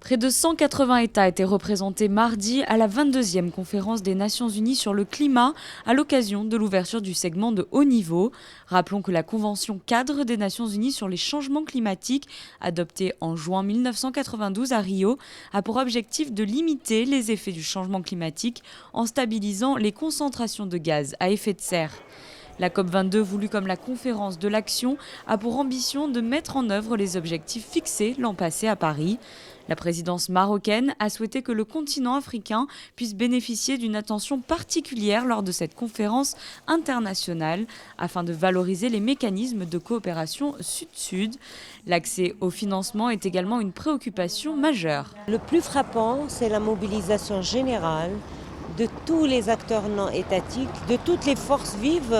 Près de 180 États étaient représentés mardi à la 22e conférence des Nations Unies sur le climat à l'occasion de l'ouverture du segment de haut niveau. Rappelons que la Convention cadre des Nations Unies sur les changements climatiques, adoptée en juin 1992 à Rio, a pour objectif de limiter les effets du changement climatique en stabilisant les concentrations de gaz à effet de serre. La COP22, voulue comme la conférence de l'action, a pour ambition de mettre en œuvre les objectifs fixés l'an passé à Paris. La présidence marocaine a souhaité que le continent africain puisse bénéficier d'une attention particulière lors de cette conférence internationale afin de valoriser les mécanismes de coopération sud-sud. L'accès au financement est également une préoccupation majeure. Le plus frappant, c'est la mobilisation générale de tous les acteurs non étatiques, de toutes les forces vives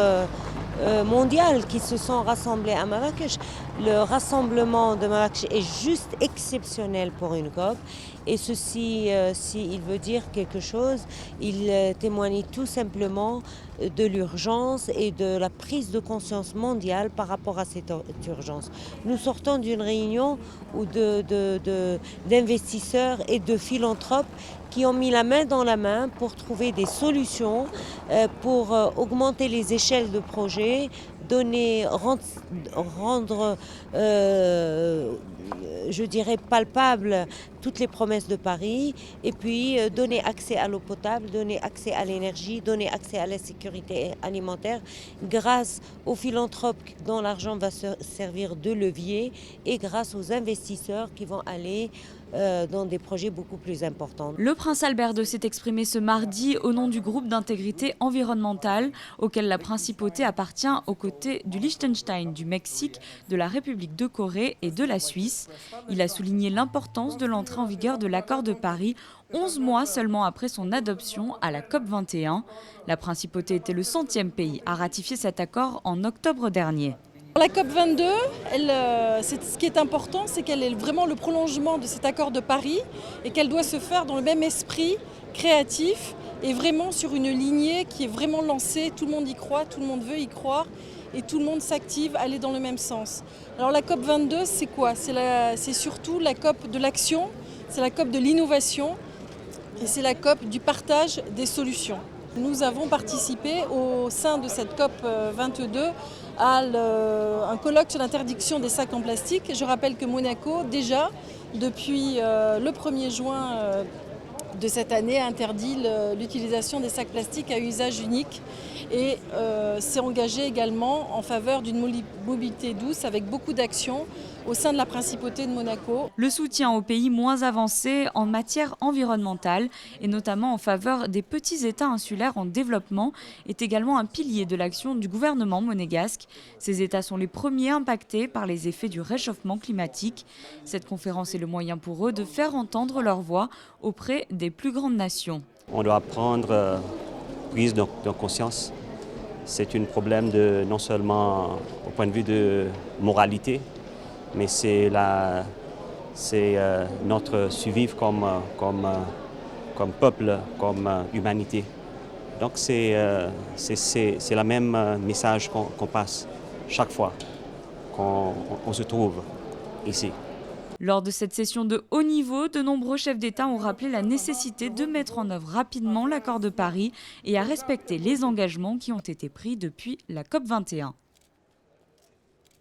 mondiales qui se sont rassemblées à Marrakech. Le rassemblement de Marrakech est juste exceptionnel pour une COP. Et ceci, s'il veut dire quelque chose, il témoigne tout simplement de l'urgence et de la prise de conscience mondiale par rapport à cette urgence. Nous sortons d'une réunion où d'investisseurs et de philanthropes qui ont mis la main dans la main pour trouver des solutions, pour augmenter les échelles de projets, rendre je dirais palpable toutes les promesses de Paris et puis donner accès à l'eau potable, donner accès à l'énergie, donner accès à la sécurité alimentaire grâce aux philanthropes dont l'argent va servir de levier et grâce aux investisseurs qui vont aller dans des projets beaucoup plus importants. Le prince Albert II s'est exprimé ce mardi au nom du groupe d'intégrité environnementale auquel la principauté appartient aux côtés du Liechtenstein, du Mexique, de la République de Corée et de la Suisse. Il a souligné l'importance de l'entrée en vigueur de l'accord de Paris 11 mois seulement après son adoption à la COP21. La principauté était le 100e pays à ratifier cet accord en octobre dernier. La COP22, ce qui est important, c'est qu'elle est vraiment le prolongement de cet accord de Paris et qu'elle doit se faire dans le même esprit créatif et vraiment sur une lignée qui est vraiment lancée. Tout le monde y croit, tout le monde veut y croire et tout le monde s'active à aller dans le même sens. Alors la COP22, c'est quoi ? C'est surtout la COP de l'action, c'est la COP de l'innovation et c'est la COP du partage des solutions. Nous avons participé au sein de cette COP 22 à un colloque sur l'interdiction des sacs en plastique. Je rappelle que Monaco, déjà, depuis le 1er juin de cette année, a interdit l'utilisation des sacs plastiques à usage unique et s'est engagé également en faveur d'une mobilité douce avec beaucoup d'actions au sein de la principauté de Monaco. Le soutien aux pays moins avancés en matière environnementale et notamment en faveur des petits États insulaires en développement est également un pilier de l'action du gouvernement monégasque. Ces États sont les premiers impactés par les effets du réchauffement climatique. Cette conférence est le moyen pour eux de faire entendre leur voix auprès des plus grandes nations. On doit prendre prise de conscience. C'est un problème non seulement au point de vue de moralité, mais c'est notre survivre comme peuple, comme humanité. Donc c'est le même message qu'on passe chaque fois qu'on se trouve ici. Lors de cette session de haut niveau, de nombreux chefs d'État ont rappelé la nécessité de mettre en œuvre rapidement l'accord de Paris et à respecter les engagements qui ont été pris depuis la COP21.